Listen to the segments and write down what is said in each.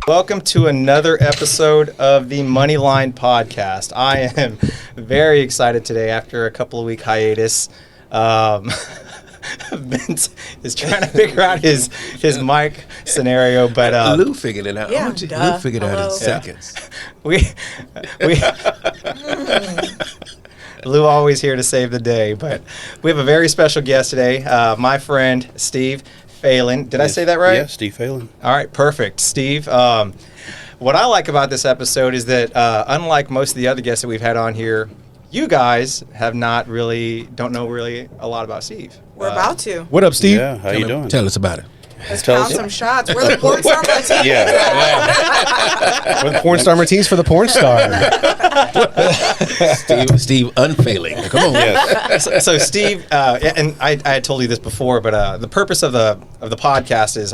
Welcome to another episode of the Moneyline Podcast. I am very excited today after a couple of week hiatus. Vince is trying to figure out his mic scenario, but Lou figured it out. Yeah, Lou figured it out in seconds. we Lou always here to save the day, but we have a very special guest today, my friend Steve Phelan. Did I say that right? Yeah, Steve Phelan. All right, perfect. Steve, what I like about this episode is that unlike most of the other guests that we've had on here, you guys don't know really a lot about Steve. We're about to. What up, Steve? Yeah, how you doing? Tell us about it. Let's count some shots. We're the porn star Martinis. Yeah. We're the porn star Martinis for the porn star. Steve unfailing. Come on. Yes. So Steve, and I had told you this before, but the purpose of the podcast is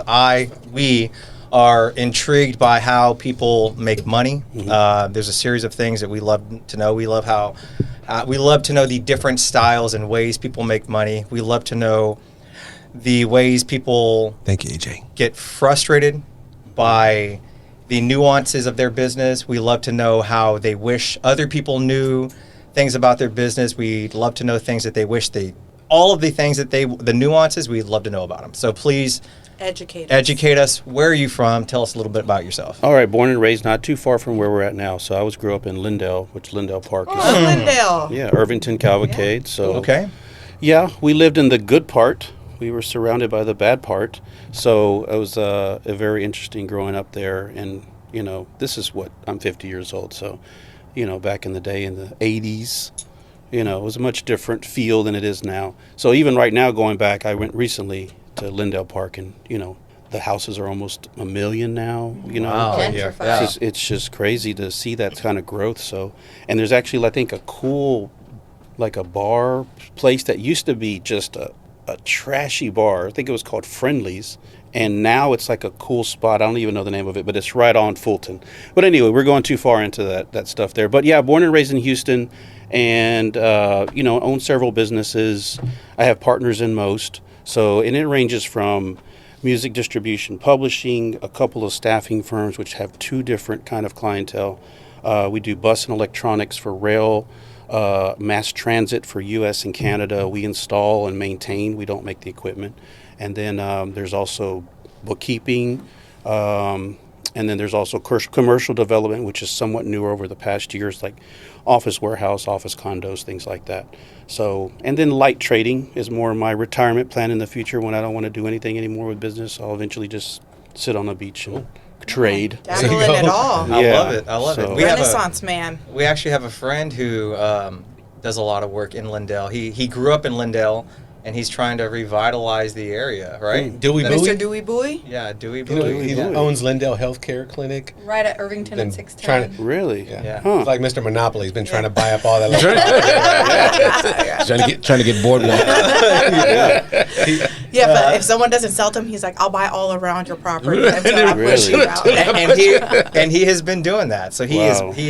we are intrigued by how people make money. Mm-hmm. There's a series of things that we love to know. We love how we love to know the different styles and ways people make money. We love to know the ways people Thank you, AJ. get frustrated by the nuances of their business. We love to know how they wish other people knew things about their business. We love to know things that they wish the nuances, we'd love to know about them. So please educate us. Where are you from? Tell us a little bit about yourself. All right, born and raised not too far from where we're at now. So I grew up in Lindale, which Lindale Park is. Oh, Lindale. Yeah, Irvington Cavalcade. So Okay. yeah, we lived in the good part. We were surrounded by the bad part. So it was a very interesting growing up there. And, this is I'm 50 years old. So, back in the day in the 80s, it was a much different feel than it is now. So even right now, going back, I went recently to Lindale Park and, the houses are almost $1 million now, Wow. Gentrified. It's just crazy to see that kind of growth. So, and there's actually, I think, a cool, like a bar place that used to be just a trashy bar. I think it was called Friendly's. And now it's like a cool spot. I don't even know the name of it, but it's right on Fulton. But anyway, we're going too far into that stuff there. But yeah, born and raised in Houston and, own several businesses. I have partners in most. So, and it ranges from music distribution, publishing, a couple of staffing firms, which have two different kind of clientele. We do bus and electronics for rail, mass transit for U.S. and Canada. We install and maintain. We don't make the equipment. And then there's also bookkeeping. And then there's also commercial development, which is somewhat newer over the past years, like office warehouse, office condos, things like that. So, and then light trading is more my retirement plan in the future when I don't want to do anything anymore with business. I'll eventually just sit on the beach and trade. Dabble in it all. I love it. I love it. Renaissance man. We actually have a friend who does a lot of work in Lindale. He grew up in Lindale, and he's trying to revitalize the area, right? Dewey Mr. Bowie. Dewey Bowie? Yeah, Dewey He Bowie. owns Lindale Healthcare Clinic. Right at Irvington and Then 610. Really? Yeah. Huh. It's like Mr. Monopoly. He's been trying to buy up all that. Trying to get boardwalk. Yeah, but if someone doesn't sell to him, he's like, I'll buy all around your property until I push Really? you out. and he has been doing that. So he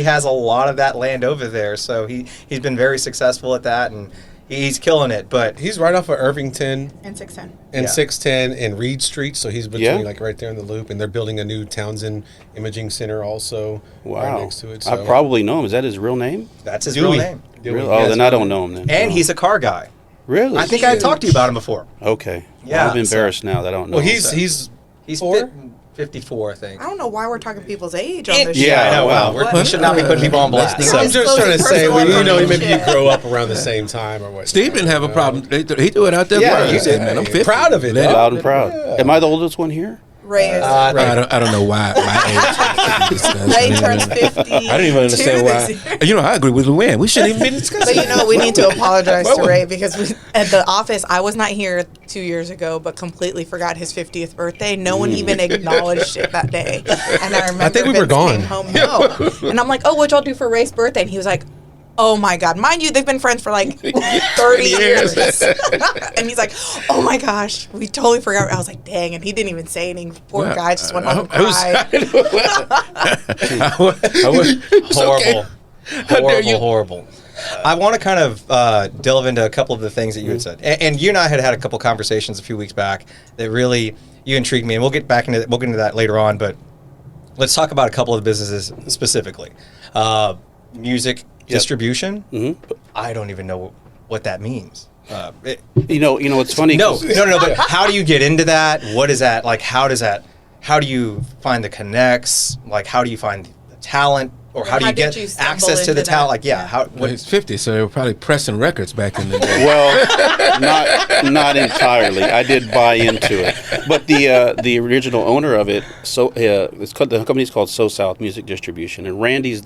has a lot of that land over there. So he's been very successful at that, and he's killing it. But He's right off of Irvington And 610. and Yeah. 610 and Reed Street, so he's between Yeah. like right there in the loop, and they're building a new Townsend Imaging Center also right Wow. next to it. I So. probably know him. Is that his real name? that's his Dewey. real name. Dewey. Really? Yeah, Oh, it's then I real don't name. know him then. And he's a car guy. Really? I think I talked to you about him before. Okay. Yeah, Well, I'm embarrassed now that I don't know. Well, him. he's He's Four? 54, I think. I don't know why we're talking people's age on this Yeah, show. I know. Wow, What? we should not be putting people on blast. Let's So- I'm just trying to say, well, maybe you Shit. grow up around the same time or what. Steve didn't have a problem. He threw it out there. Yeah, he you said, did. man, I'm 50. Proud of it. Let huh? Loud and proud. Yeah. Am I the oldest one here? Ray is. I don't know why my age. Ray turns 50. I didn't even understand why. I agree with Luann. We shouldn't even be discussing. But we need to apologize to Ray because at the office, I was not here 2 years ago, but completely forgot his 50th birthday. No one even acknowledged it that day. And I remember think we were Vince gone. came home, no. And I'm like, oh, what'd y'all do for Ray's birthday? And he was like, oh my God. Mind you, they've been friends for like 30 years. And he's like, oh my gosh, we totally forgot. I was like, dang. And he didn't even say anything. Poor Well, guy just went home and I was- cried. horrible. dare you. Horrible. I want to kind of delve into a couple of the things that you had said, and you and I had a couple conversations a few weeks back that really you intrigued me, and we'll get into that later on. But let's talk about a couple of the businesses specifically. Music distribution. Mm-hmm. I don't even know what that means. You know, it's funny. No. But how do you get into that? What is that like? How do you find the connects? Like, how do you find the talent? Or how do you get access to the talent? Like, He's 50, so they were probably pressing records back in the day. Well, not entirely. I did buy into it, but the original owner of it, the company's called So South Music Distribution, and Randy's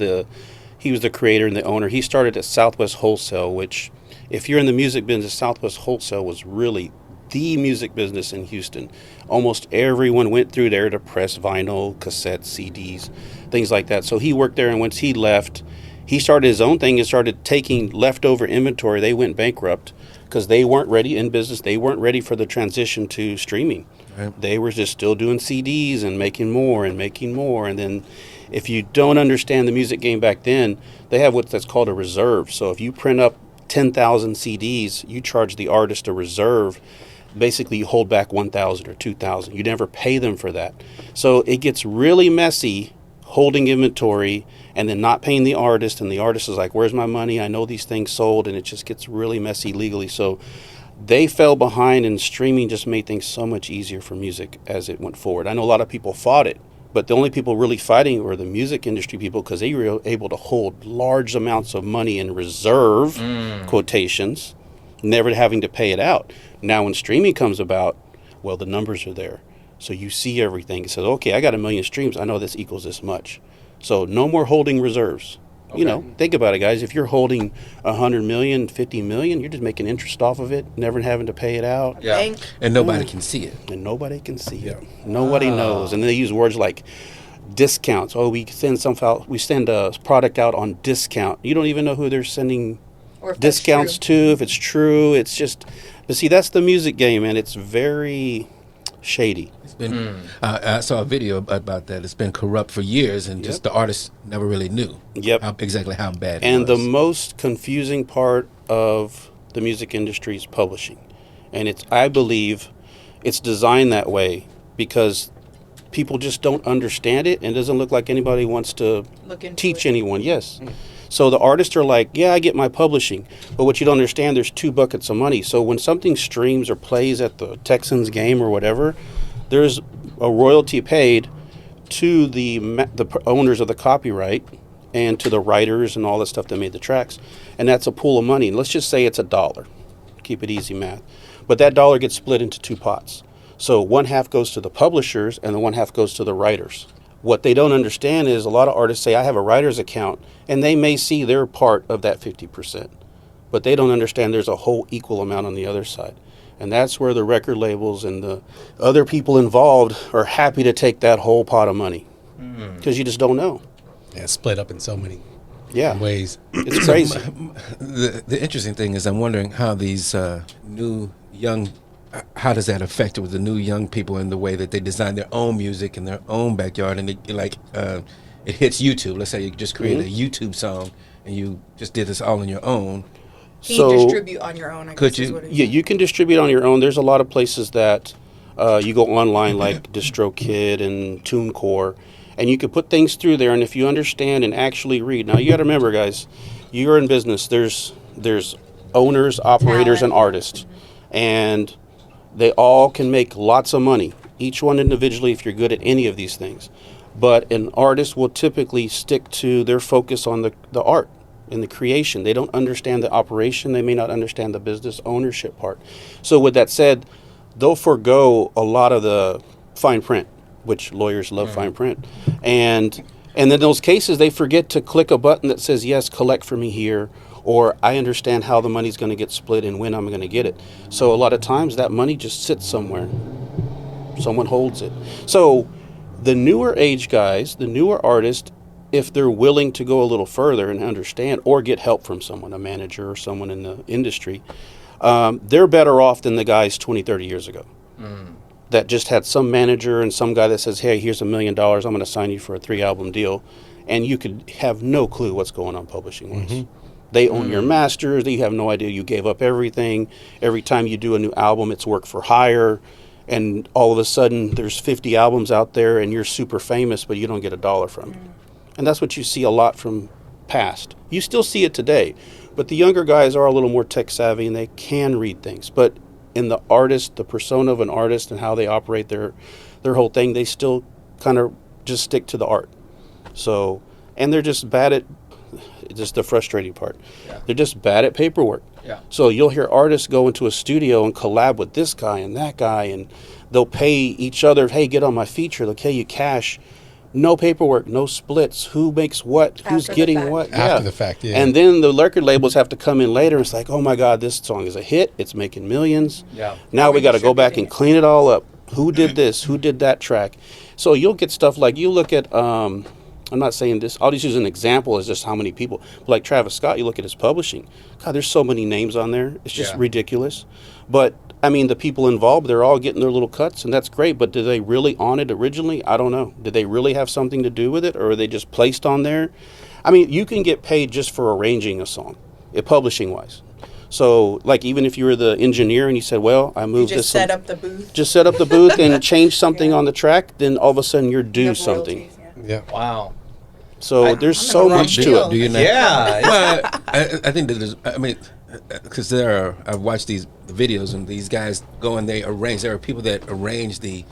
he was the creator and the owner. He started at Southwest Wholesale, which, if you're in the music business, Southwest Wholesale was really the music business in Houston. Almost everyone went through there to press vinyl, cassettes, CDs, things like that. So he worked there, and once he left, he started his own thing and started taking leftover inventory. They went bankrupt because they weren't ready in business. They weren't ready for the transition to streaming. Right. They were just still doing CDs and making more. And then if you don't understand the music game back then, they have that's called a reserve. So if you print up 10,000 CDs, you charge the artist a reserve. Basically, you hold back 1,000 or 2,000. You never pay them for that. So it gets really messy holding inventory and then not paying the artist. And the artist is like, where's my money? I know these things sold. And it just gets really messy legally. So they fell behind, and streaming just made things so much easier for music as it went forward. I know a lot of people fought it, but the only people really fighting were the music industry people, because they were able to hold large amounts of money in reserve quotations, never having to pay it out. Now when streaming comes about, well, the numbers are there. So you see everything. It says, okay, I got 1 million streams. I know this equals this much. So no more holding reserves. Okay. You know, think about it, guys. If you're holding 100 million, 50 million, you're just making interest off of it, never having to pay it out. Yeah. And nobody can see it. And nobody can see it. Nobody knows. And they use words like discounts. Oh, we send a product out on discount. You don't even know who they're sending discounts to, if it's true. It's just, but see, that's the music game, and it's very shady. It's been I saw a video about that. It's been corrupt for years, and just the artists never really knew exactly how bad it was. And the most confusing part of the music industry is publishing, and I believe it's designed that way because people just don't understand it, and it doesn't look like anybody wants to teach anyone. Yes. So the artists are like, yeah, I get my publishing. But what you don't understand, there's 2 buckets of money. So when something streams or plays at the Texans game or whatever, there's a royalty paid to the owners of the copyright and to the writers and all that stuff that made the tracks. And that's a pool of money. And let's just say it's $1. Keep it easy math. But that dollar gets split into 2 pots. So 1/2 goes to the publishers and the 1/2 goes to the writers. What they don't understand is a lot of artists say, I have a writer's account, and they may see their part of that 50%. But they don't understand there's a whole equal amount on the other side. And that's where the record labels and the other people involved are happy to take that whole pot of money. Because you just don't know. Yeah, it's split up in so many ways. It's crazy. The interesting thing is I'm wondering how these new young how does that affect it with the new young people in the way that they design their own music in their own backyard, and it hits YouTube. Let's say you just created a YouTube song and you just did this all on your own. Can you distribute on your own? Could you? Yeah, you can distribute on your own. There's a lot of places that you go online like DistroKid and TuneCore, and you can put things through there. And if you understand and actually read, now you got to remember, guys, you're in business. There's owners, operators, and artists, and they all can make lots of money, each one individually if you're good at any of these things. But an artist will typically stick to their focus on the art and the creation. They don't understand the operation. They may not understand the business ownership part. So with that said, they'll forego a lot of the fine print, which lawyers love fine print. And in those cases, they forget to click a button that says, yes, collect for me here, or I understand how the money's going to get split and when I'm going to get it. So a lot of times that money just sits somewhere. Someone holds it. So the newer age guys, the newer artists, if they're willing to go a little further and understand or get help from someone, a manager or someone in the industry, they're better off than the guys 20, 30 years ago that just had some manager and some guy that says, hey, here's $1 million. I'm going to sign you for a 3-album deal. And you could have no clue what's going on publishing-wise. They own your masters. You have no idea you gave up everything. Every time you do a new album, it's work for hire. And all of a sudden, there's 50 albums out there, and you're super famous, but you don't get a dollar from it. And that's what you see a lot from past. You still see it today. But the younger guys are a little more tech savvy, and they can read things. But in the artist, the persona of an artist and how they operate their whole thing, they still kind of just stick to the art. So, and they're just bad at, just the frustrating part. Yeah. They're just bad at paperwork. Yeah. So you'll hear artists go into a studio and collab with this guy and that guy, and they'll pay each other, hey, get on my feature. They'll pay you cash. No paperwork, no splits. Who makes what? Who's After the getting fact. what? After the fact, yeah. And then the record labels have to come in later. It's like, oh my God, this song is a hit. It's making millions. Yeah. Now we got to go back and Redistributing it. clean it all up. Who did this? Who did that track? So you'll get stuff like, you look at, I'm not saying this, I'll just use an example as just how many people. Like Travis Scott, you look at his publishing. God, there's so many names on there. It's just Yeah. ridiculous. But I mean, the people involved, they're all getting their little cuts, and that's great. But did they really on it originally? I don't know. Did they really have something to do with it, or are they just placed on there? I mean, you can get paid just for arranging a song, publishing-wise. So, like, even if you were the engineer and you said, well, I You moved just this. set up the booth. Just set up the booth and change something on the track, then all of a sudden you're You due have something. royalties, yeah. Yeah. Wow. So there's I'm in so the wrong much to field. it. Do you know? Yeah. Well, I think that there's, I mean, because I've watched these videos and these guys go and they arrange. There are people that arrange the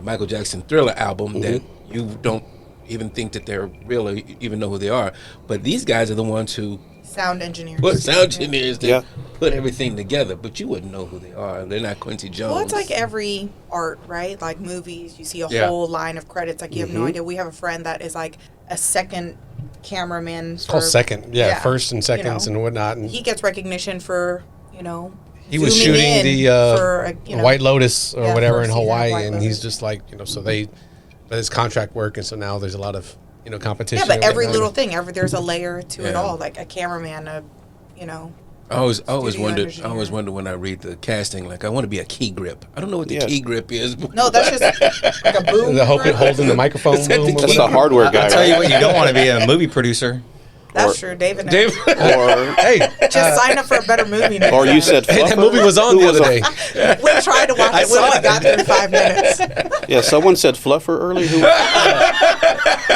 Michael Jackson Thriller album that you don't even think that they're real or even know who they are. But these guys are the ones who Sound engineers. put sound engineers that Yeah. put everything together. But you wouldn't know who they are. They're not Quincy Jones. Well, it's like every art, right? Like movies, you see a Yeah. whole line of credits. Like you have no idea. We have a friend that is like a second cameraman. It's called second. Yeah, first and seconds you know. and whatnot. And He gets recognition for, he was zooming shooting in the for, White Lotus or Yeah, whatever first in season of Hawaii, White and he's Lotus. just like, so but it's contract work, and so now there's a lot of competition. Yeah, but and every whatnot. little thing, there's a layer to it Yeah. all. Like a cameraman, I always studio wondered. I engineer. always wonder when I read the casting. Like, I want to be a key grip. I don't know what the Yeah. key grip is. No, that's just like a boom. The holding the microphone. Is that boom, the or That's the whatever. hardware guy, I'll tell you right? what, you don't want to be a movie producer. That's Or- true, David. Dave, Or, Hey, Just sign up for a better movie. next or you time. said hey, that fluffer? movie was on Who the other a- day. We tried to watch it. We saw only it. got through 5 minutes. Yeah, someone said fluffer earlier. Who?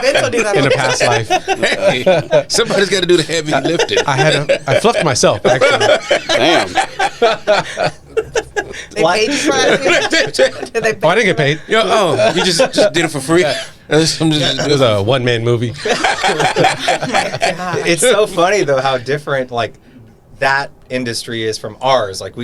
Vince will do that. In a past life, hey, somebody's got to do the heavy lifting. I fluffed myself actually. Damn. They paid you for that? Did they pay Oh, I didn't you get for paid. You just did it for free. It was a one-man movie. that? God. It's so funny though how different like that industry is from ours. Like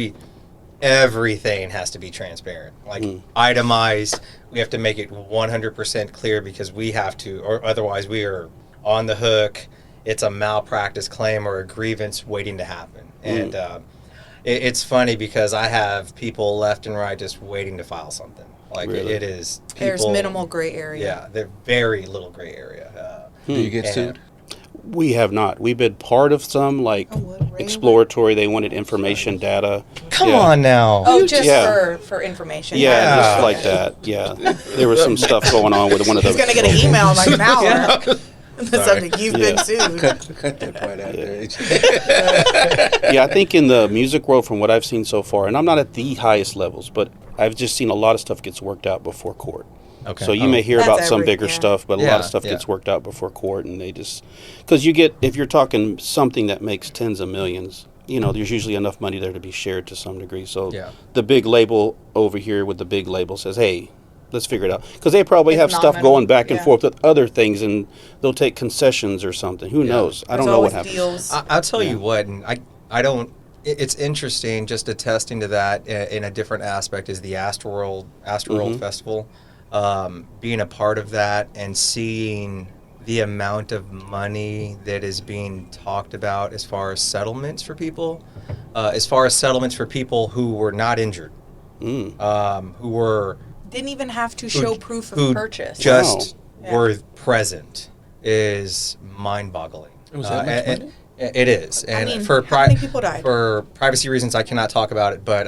everything has to be transparent, like itemized. We have to make it 100% clear because we have to, or otherwise we are on the hook. It's a malpractice claim or a grievance waiting to happen. And it's funny because I have people left and right just waiting to file something. Like Really? it is. People, There's minimal gray area. Yeah, there's very little gray area. Do you get And- sued? We have not. We've been part of some like Oh, what, really? exploratory. They wanted information, data. Come Yeah. on now. Oh, just Yeah. for information. Yeah, Yeah. just like that. Yeah, there was some stuff going on with one of those. He's gonna get an email in like an hour. The subject, you've been Yeah. sued. Cut that part out there. Yeah, I think in the music world, from what I've seen so far, and I'm not at the highest levels, but I've just seen a lot of stuff gets worked out before court. Okay. So you Oh. may hear That's about some every- bigger yeah. stuff, but a lot Yeah, of stuff yeah. gets worked out before court, and they just because you get if you're talking something that makes tens of millions, there's usually enough money there to be shared to some degree. So Yeah. the big label over here with the big label says, "Hey, let's figure it out," because they probably It's have stuff nominal, going back and yeah. forth with other things, and they'll take concessions or something. Who knows? I don't There's know what always happens. deals. I'll tell you what, and I don't. It's interesting just attesting to that in a different aspect is the Astroworld Festival. Being a part of that and seeing the amount of money that is being talked about as far as settlements for people, who were not injured, who were Didn't even have to show proof of who purchase. just Wow. were present is mind-boggling. Was that much money? It is, and mean, for how many people died? for privacy reasons, I cannot talk about it. But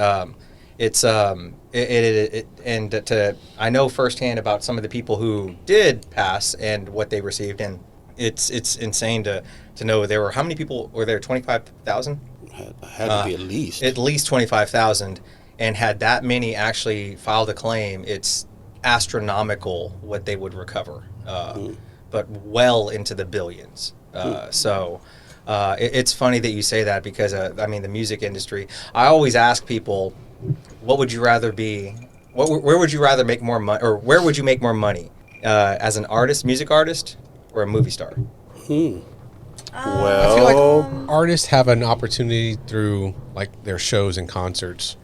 it's I know firsthand about some of the people who did pass and what they received, and it's insane to to know there were how many people were there? 25,000. Had to be at least. At least 25,000, and had that many actually filed a claim, it's astronomical what they would recover, but well into the billions. So it's funny that you say that because I mean the music industry. I always ask people, what would you rather be? Where would you rather make more money, or where would you make more money, as an artist, music artist, or a movie star? I feel like artists have an opportunity through like their shows and concerts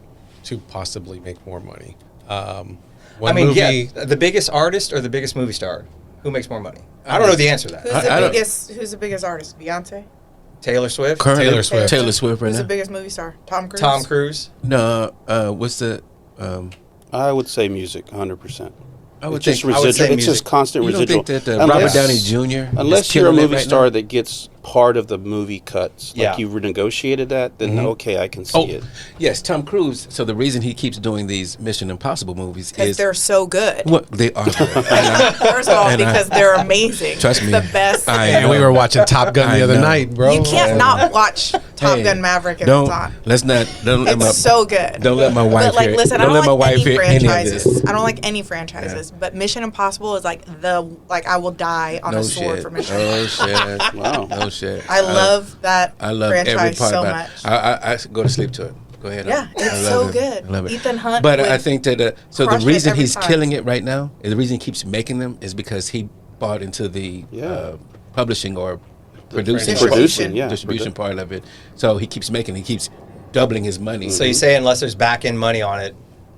to possibly make more money. The biggest artist or the biggest movie star, who makes more money? I don't know the answer to that. Who's the biggest artist? Beyonce? Taylor Swift. Taylor Swift. Taylor Swift right Who's now. the biggest movie star? Tom Cruise? Tom Cruise. No, what's the? I would say music, 100%. I would It's just think. I would residual. say It's just music. constant You don't residual. think that Robert Downey Jr. Unless is you're a killing it movie right star now? that gets part of the movie cuts, like Yeah. you renegotiated that, then okay, I can see it. Yes, Tom Cruise. So the reason he keeps doing these Mission Impossible movies Because is they're so good. what they are. Good. First of all, because they're amazing. Trust me, The best. And we were watching Top Gun I the other know. night, bro. You can't not watch Top Hey, Gun Maverick if don't it's on. let's not. Don't let my, It's so good. Don't let my wife But like, hear. listen, don't I let don't my like wife any hear any of franchises. this. I don't like any franchises, but Mission Impossible is like I will die on No a sword shit. for Mission Oh Impossible. shit. Wow. No shit. I love that I love franchise every part so about much. it. I go to sleep to it. Go ahead. Yeah, I it's love so it. good. I love it. Ethan Hunt But would I think that so the crush it reason every he's time. killing it right now, and the reason he keeps making them, is because he bought into the publishing or producing Distribution. part of it. So he keeps making. He keeps doubling his money. So you say unless there's back end money on it,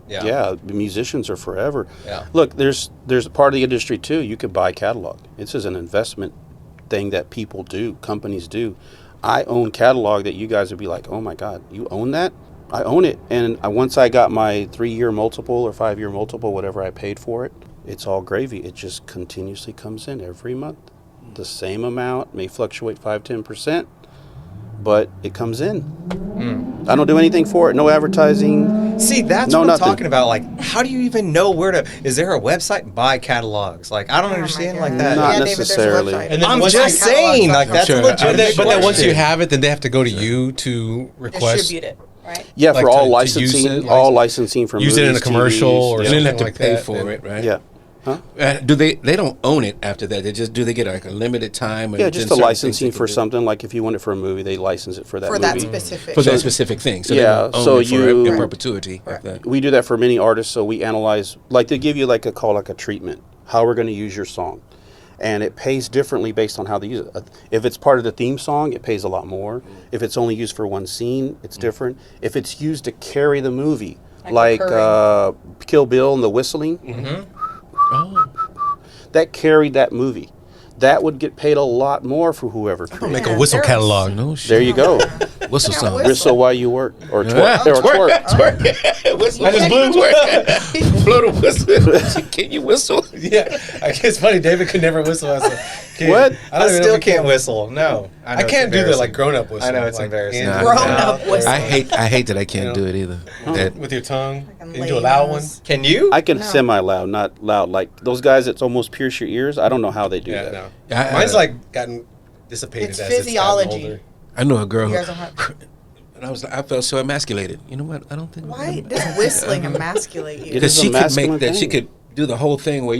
Yeah, the musicians are forever. Yeah. Look, there's a part of the industry too. You could buy catalog. This is an investment thing that people do, companies do. I own catalog that you guys would be like, oh my God, you own that? I own it. And once I got my 3-year multiple or 5-year multiple, whatever I paid for it, it's all gravy. It just continuously comes in every month. The same amount, may fluctuate 5-10%, but it comes in. I don't do anything for it, no advertising. See, that's No, what nothing. I'm talking about. Like, how do you even know where to? Is there a website? Buy catalogs. Like, I don't understand like that. Not Yeah, David, there's a necessarily. website. And then I'm once just you- saying, like, I'm that's sure. a legitimate. But then once you question. have it, then they have to go to you to request. Distribute it, right? Yeah, Like for all to licensing, use it, all licensing for use movies, it in a commercial TVs, or You yeah. didn't have something to like pay that, for then- it, right? Yeah. Huh? Do they don't own it after that? Do they get like a limited time? Or Yeah, then just a certain licensing things they for can do? something. Like if you want it for a movie, they license it for that For movie. that specific. For that specific thing. So Yeah, they don't own so it for you- in perpetuity. Like that. We do that for many artists, so we analyze, like they give you like a treatment, how we're going to use your song. And it pays differently based on how they use it. If it's part of the theme song, it pays a lot more. If it's only used for one scene, it's different. If it's used to carry the movie, like Kill Bill and the whistling, Oh. that carried that movie. That would get paid a lot more for whoever created Make it. a whistle there's- catalog. No shit. There you go. Whistle Yeah, song. whistle. Whistle while you work. Or Yeah. twerk. Or twerk. Whistle. I just blew twerk. Blow the whistle. Can you whistle? Yeah, it's funny. David could never whistle as a kid. What? I still can't whistle. No, I know it's can't do the embarrassing. like grown up whistle. I know it's like, embarrassing. Andrew. Grown-up whistle. I hate that I can't You know? do it either. That With your tongue. Like Can you do a loud one? lame-ass. Can you? I can No. semi-loud, not loud. Like those guys that's almost pierce your ears. I don't know how they do Yeah, that. no. I- Mine's like gotten dissipated It's as it's physiology. gotten older. I know a girl. You Who, guys don't have. and I felt so emasculated. You know what? I don't think. Why does whistling emasculate you? It Because is a she could masculine make that. She thing. could do the whole thing where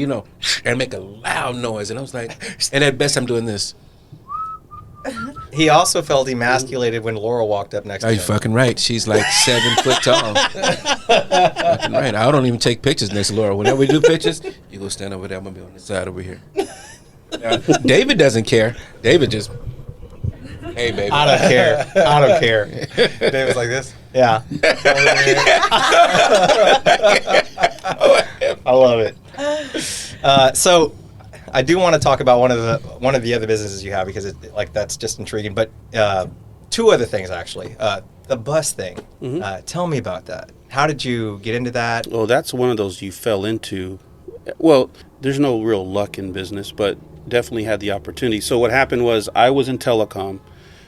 and make a loud noise, and I was like, and at best I'm doing this. He also felt emasculated when Laura walked up next Are to you him. fucking right? She's like 7 foot tall. Fucking right. I don't even take pictures next to Laura. Whenever we do pictures, you go stand over there. I'm gonna be on the side over here. David doesn't care. David just, hey baby. I don't care. I don't care. David's like this. Yeah. I love it. So, I do want to talk about one of the other businesses you have because that's just intriguing. But 2 other things actually. The bus thing. Tell me about that. How did you get into that? Well, that's one of those you fell into. Well, there's no real luck in business, but definitely had the opportunity. So what happened was I was in telecom.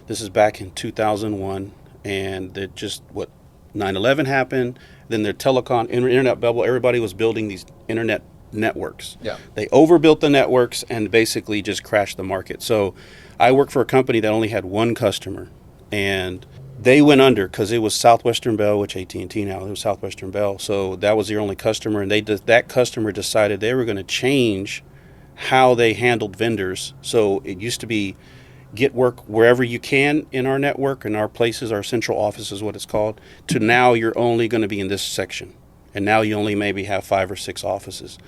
This is back in 2001, and 9/11 happened. Then the telecom internet bubble. Everybody was building these internet networks. Yeah. They overbuilt the networks and basically just crashed the market. So I worked for a company that only had one customer, and they went under because it was Southwestern Bell, which AT&T now, it was Southwestern Bell. So that was their only customer, and that customer decided they were going to change how they handled vendors. So it used to be get work wherever you can in our network, in our places, our central office is what it's called, to now you're only going to be in this section. And now you only maybe have 5 or 6 offices.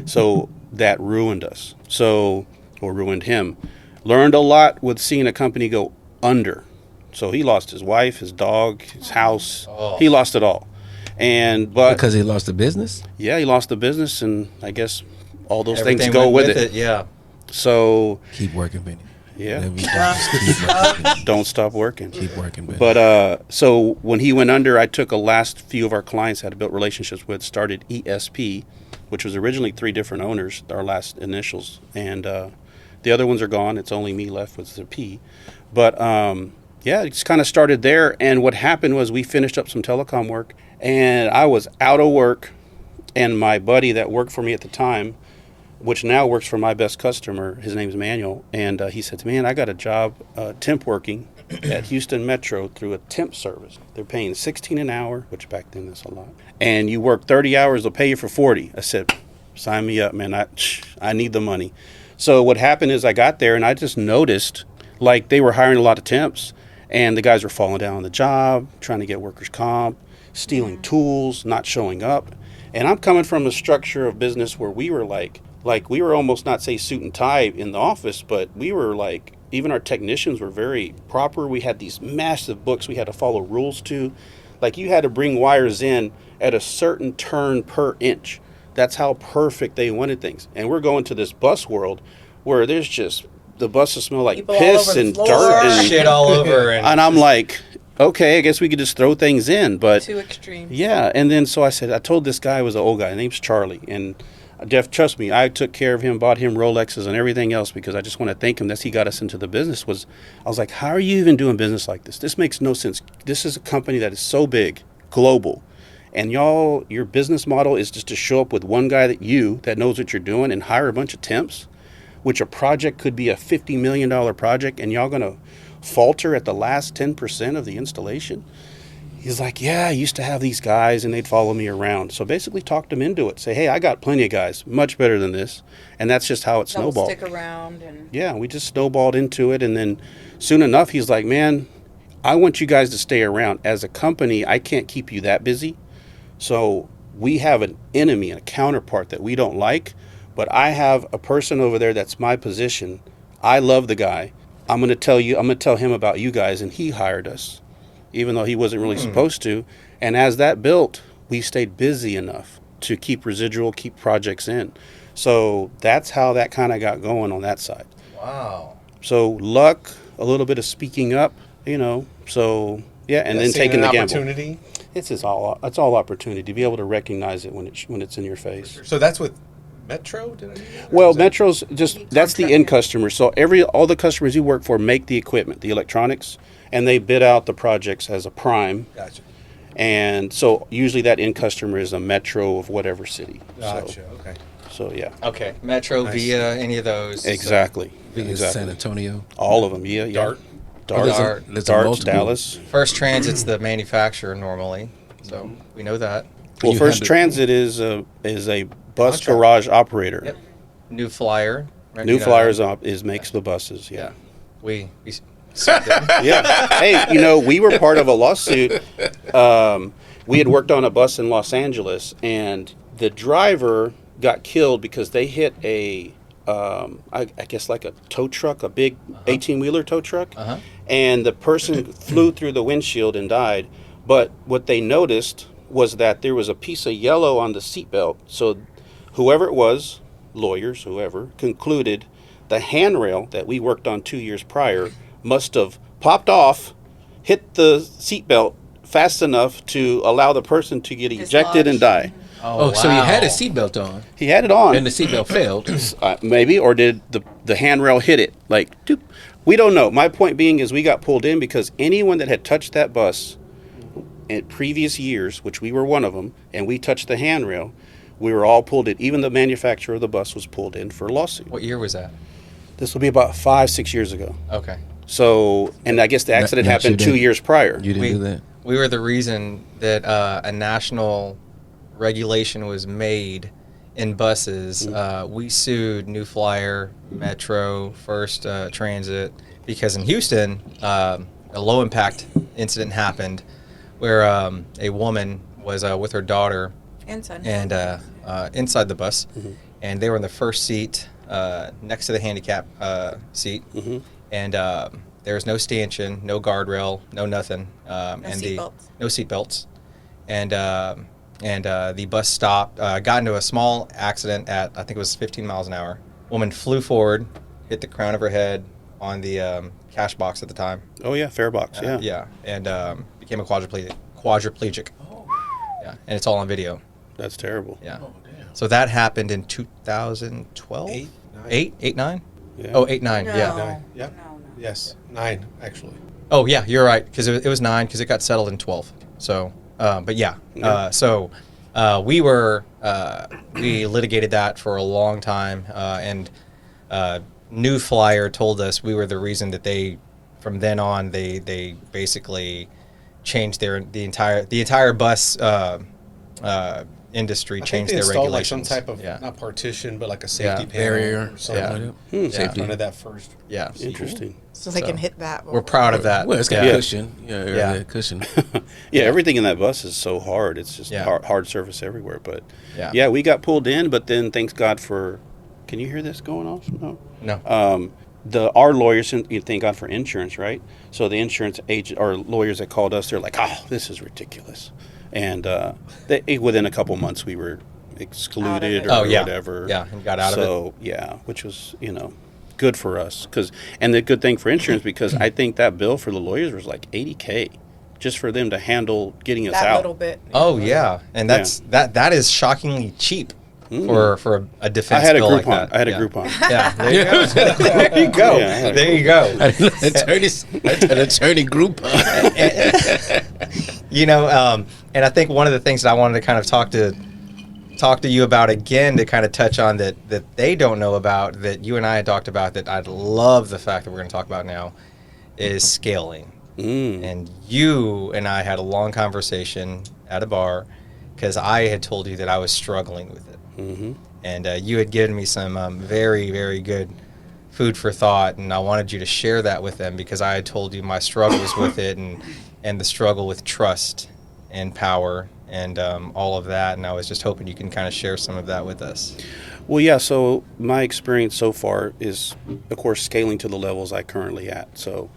So that ruined us. Or ruined him. Learned a lot with seeing a company go under. So he lost his wife, his dog, his house. Oh. He lost it all. But Because he lost the business? yeah, he lost the business, and I guess all those Everything things go went with it. Yeah. So Keep working, Benny. yeah, Whatever you do, just keep working. don't stop working. Keep working, Benny. But so when he went under, I took a last few of our clients I had built relationships with, started ESP, which was originally 3 different owners, our last initials, and the other ones are gone. It's only me left with the P. But yeah, it just kind of started there. And what happened was we finished up some telecom work, and I was out of work, and my buddy that worked for me at the time, which now works for my best customer, his name's Manuel, and he said to me, man, I got a job temp working at Houston Metro through a temp service. They're paying $16 an hour, which back then that's a lot. And you work 30 hours, they'll pay you for 40. I said, sign me up, man. I need the money. So what happened is I got there, and I just noticed, like, they were hiring a lot of temps, and the guys were falling down on the job, trying to get workers' comp, stealing tools, not showing up. And I'm coming from a structure of business where we were like we were almost not say suit and tie in the office, but we were like, even our technicians were very proper. We had these massive books we had to follow rules to. Like, you had to bring wires in at a certain turn per inch. That's how perfect they wanted things. And we're going to this bus world where there's just, the buses smell like People all piss over the and floor. dirt and Shit all over. and I'm like, okay, I guess we could just throw things in. But Too extreme. yeah, and then so I told this guy, was an old guy, his name's Charlie, and trust me, I took care of him, bought him Rolexes and everything else because I just want to thank him that he got us into the business. I was like, how are you even doing business like this? This makes no sense. This is a company that is so big, global, and y'all, your business model is just to show up with one guy that knows what you're doing and hire a bunch of temps, which a project could be a $50 million project, and y'all going to falter at the last 10% of the installation? He's like, yeah, I used to have these guys, and they'd follow me around. So basically talked them into it. Say, hey, I got plenty of guys, much better than this. And that's just how it snowballed. Stick around. And Yeah, we just snowballed into it. And then soon enough, he's like, man, I want you guys to stay around. As a company, I can't keep you that busy. So we have an enemy, a counterpart that we don't like. But I have a person over there that's my position. I love the guy. I'm going to tell him about you guys. And he hired us, even though he wasn't really supposed to. And as that built, we stayed busy enough to keep residual, keep projects in. So that's how that kind of got going on that side. Wow. So luck, a little bit of speaking up, so yeah, and then Seeing taking an the gamble. opportunity. It's all opportunity to be able to recognize it when it's in your face. So that's with Metro? Did I do that? Or Well, is that- Metro's that's the end customer. So all the customers you work for make the equipment, the electronics, and they bid out the projects as a prime. Gotcha. And so usually that end customer is a Metro of whatever city. Gotcha. Okay. So yeah, Okay. Metro, Nice. Via, any of those. exactly. Vegas, Exactly. San Antonio. All of them. Yeah. Dart. Dart. Dart. There's a Dart. multiple. Dallas. First Transit's the manufacturer normally, so we know that. Well, You First had to- Transit is a bus Contract. garage operator. Yep. New Flyer. right? New You know Flyers that. makes the buses. Yeah. Yeah. We sucked it. Yeah. Hey, we were part of a lawsuit. We had worked on a bus in Los Angeles, and the driver got killed because they hit I guess like a tow truck, a big 18-wheeler tow truck, Uh-huh. and the person flew through the windshield and died. But what they noticed was that there was a piece of yellow on the seatbelt. So whoever it was, lawyers, whoever, concluded the handrail that we worked on 2 years prior must have popped off, hit the seatbelt fast enough to allow the person to get ejected and die. Oh, so he had his seatbelt on, He had it on. and the seatbelt failed. Maybe, or did the handrail hit it? Like, doop. We don't know. My point being is we got pulled in because anyone that had touched that bus in previous years, which we were one of them, and we touched the handrail, we were all pulled in. Even the manufacturer of the bus was pulled in for a lawsuit. What year was that? This will be about 5-6 years ago. Okay. So, and I guess the accident Not happened you 2 did. years prior. You didn't do that. We were the reason that a national regulation was made in buses. We sued New Flyer, Metro, First Transit, because in Houston, a low impact incident happened where a woman was with her daughter And son. and inside the bus, and they were in the first seat next to the handicap seat, and there was no stanchion, no guardrail, no nothing, no seat belts, and the bus stopped, got into a small accident at, I think it was 15 miles an hour. Woman flew forward, hit the crown of her head on the cash box at the time. Oh yeah, fare box. Yeah. Yeah, and became a quadriplegic. Yeah, and it's all on video. That's terrible. Yeah. Oh, damn. So that happened in 2012? 8, 8, 9? Yeah. Oh, 8, 9, No. yeah. 9. Yep. No. Yes, 9 actually. Oh, yeah, you're right, because it was 9, because it got settled in 12. So, but yeah. We litigated that for a long time, and New Flyer told us we were the reason that from then on, they basically changed the entire bus industry I think changed they their installed regulations. like some type of yeah. not partition, but like a safety panel Barrier or something. Yeah. like that. Yeah, Safety. under that first. Yeah. Interesting. So they So, can hit that. We're proud of that. Well, it's got yeah. cushion. Yeah, Yeah. cushion. Yeah, everything in that bus is so hard. It's just Yeah. hard surface everywhere. But Yeah. we got pulled in. But then thanks God for. Can you hear this going off? No. No. Our lawyers, you thank God for insurance, right? So the insurance agent or lawyers that called us, they're like, "Oh, this is ridiculous," and within a couple months we were excluded or Oh, yeah. whatever. Yeah, and got out of it. So yeah, which was good for us and the good thing for insurance because I think that bill for the lawyers was like $80,000 just for them to handle getting us that out. little bit. Oh yeah, and that is shockingly cheap for a defense I had a bill like Groupon. that. I had a Yeah. Groupon. Yeah, there you go. There you go. Yeah. There you go. An attorney group. And I think one of the things that I wanted to kind of talk to you about again to kind of touch on that they don't know about that you and I had talked about that I'd love the fact that we're going to talk about now is scaling. And you and I had a long conversation at a bar because I had told you that I was struggling with it. And you had given me some very, very good food for thought, and I wanted you to share that with them because I had told you my struggles with it and the struggle with trust and power and all of that, and I was just hoping you can kind of share some of that with us. Well, yeah, so my experience so far is, of course, scaling to the levels I currently at. So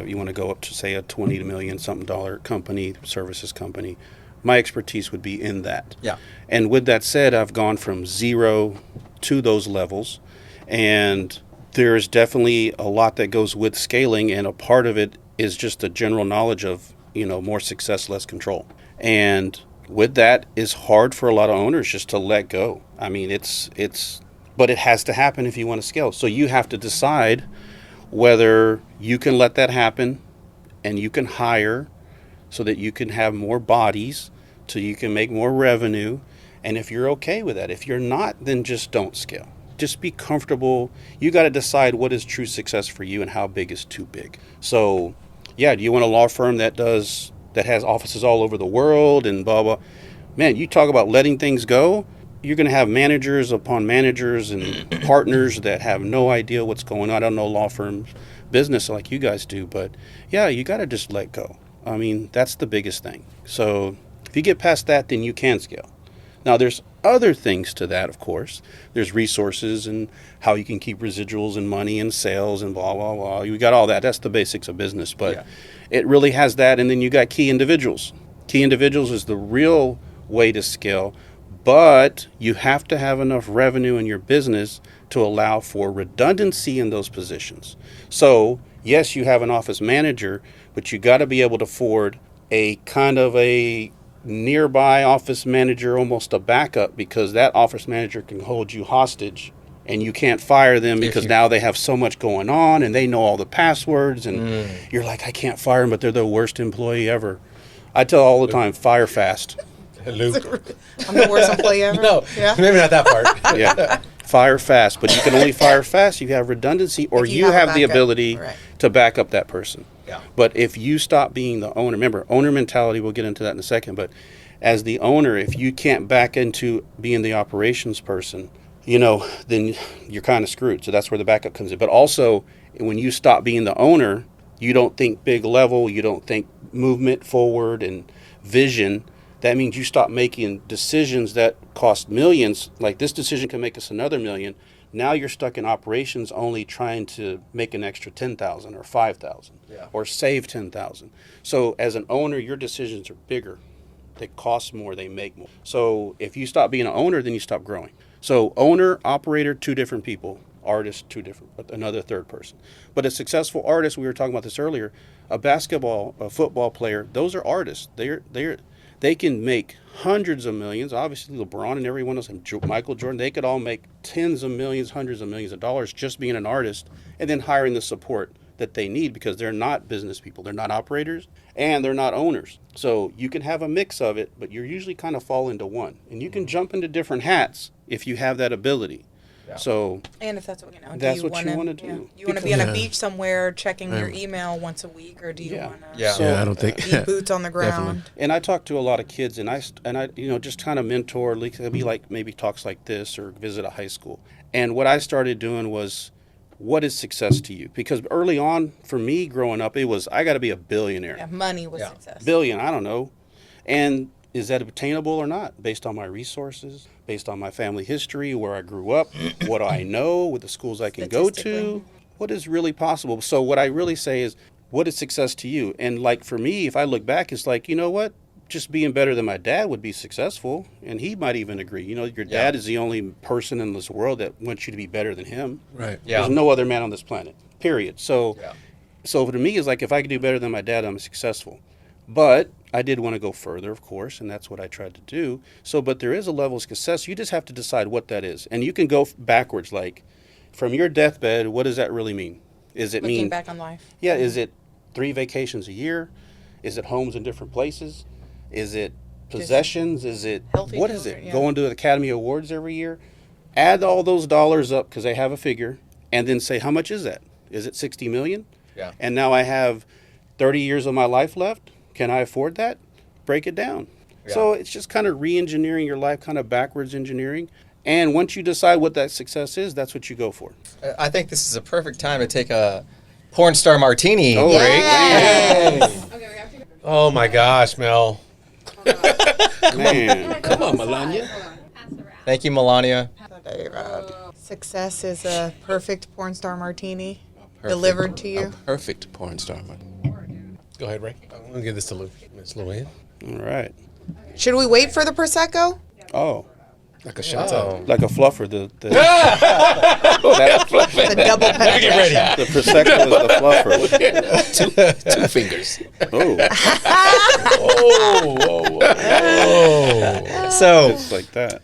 you want to go up to, say, a $20 million something dollar company, services company. My expertise would be in that. Yeah. And with that said, I've gone from 0 to those levels, and there's definitely a lot that goes with scaling, and a part of it is just the general knowledge of, more success, less control. And with that, it's hard for a lot of owners just to let go. I mean, but it has to happen if you want to scale. So you have to decide whether you can let that happen and you can hire so that you can have more bodies, so you can make more revenue. And if you're okay with that, if you're not, then just don't scale. Just be comfortable. You got to decide what is true success for you and how big is too big. So, yeah, do you want a law firm that has offices all over the world and blah, blah? Man, you talk about letting things go. You're going to have managers upon managers and partners that have no idea what's going on. I don't know law firms business like you guys do, but yeah, you got to just let go. I mean, that's the biggest thing. So if you get past that, then you can scale. Now, there's other things to that, of course. There's resources and how you can keep residuals and money and sales and blah, blah, blah. You got all that. That's the basics of business. But it really has that. And then you got key individuals. Key individuals is the real way to scale. But you have to have enough revenue in your business to allow for redundancy in those positions. So, yes, you have an office manager, but you got to be able to afford a kind of a nearby office manager, almost a backup, because that office manager can hold you hostage and you can't fire them because now they have so much going on and they know all the passwords and you're like, I can't fire them, but they're the worst employee ever. I tell all the time, fire fast. Luke. I'm the worst employee ever. No, Yeah. maybe not that part. Yeah. Fire fast, but you can only fire fast if you have redundancy or If you you have a have the backup, ability right. to back up that person. Yeah. But if you stop being the owner, remember, owner mentality, we'll get into that in a second, but as the owner, if you can't back into being the operations person, then you're kind of screwed. So that's where the backup comes in. But also, when you stop being the owner, you don't think big level, you don't think movement forward and vision. That means you stop making decisions that cost millions. Like this decision can make us another million. Now you're stuck in operations only trying to make an extra 10,000 or 5,000 or save 10,000. So as an owner, your decisions are bigger. They cost more, they make more. So if you stop being an owner, then you stop growing. So owner, operator, two different people. Artist, two different, but another third person. But a successful artist, we were talking about this earlier, a football player, those are artists. They can make hundreds of millions. Obviously, LeBron and everyone else, and Michael Jordan, they could all make tens of millions, hundreds of millions of dollars just being an artist and then hiring the support that they need because they're not business people. They're not operators and they're not owners. So you can have a mix of it, but you're usually kind of fall into one. And you can jump into different hats if you have that ability. Yeah. So, and if that's what that's what you want to do. Yeah. You want to be on a beach somewhere checking your email once a week, or do you want to? Yeah, so, I don't think be boots on the ground. Definitely. And I talk to a lot of kids, and I just kind of mentor. Be like maybe talks like this, or visit a high school. And what I started doing was, what is success to you? Because early on, for me growing up, it was I got to be a billionaire. Yeah, money was success. Billion, I don't know, and is that obtainable or not based on my resources, based on my family history, where I grew up, what I know, with the schools I can go to, what is really possible? So what I really say is, what is success to you? And like for me, if I look back, it's like, you know what? Just being better than my dad would be successful. And he might even agree. Your dad is the only person in this world that wants you to be better than him. Right. Yeah. There's no other man on this planet, period. So to me, it's like if I could do better than my dad, I'm successful. But I did want to go further, of course, and that's what I tried to do. So, but there is a level of success. You just have to decide what that is. And you can go backwards, like from your deathbed, what does that really mean? Is it Looking back on life. Yeah, is it 3 vacations a year? Is it homes in different places? Is it possessions? Is it, what is it? Going to the Academy Awards every year? Add all those dollars up because they have a figure and then say, how much is that? Is it 60 million? Yeah. And now I have 30 years of my life left. Can I afford that? Break it down. Yeah. So it's just kind of re-engineering your life, kind of backwards engineering. And once you decide what that success is, that's what you go for. I think this is a perfect time to take a porn star martini break. Yes. Oh my gosh, Mel. Man. Come on, Melania. Thank you, Melania. Success is a perfect porn star martini delivered to you. A perfect porn star. Go ahead, Ray. I'm going to give this to Miss Luann. All right. Should we wait for the Prosecco? Oh. Like a shot. Like a fluffer. The The double penetration. The Prosecco is the fluffer. Two fingers. Oh. Oh. So, Just like that.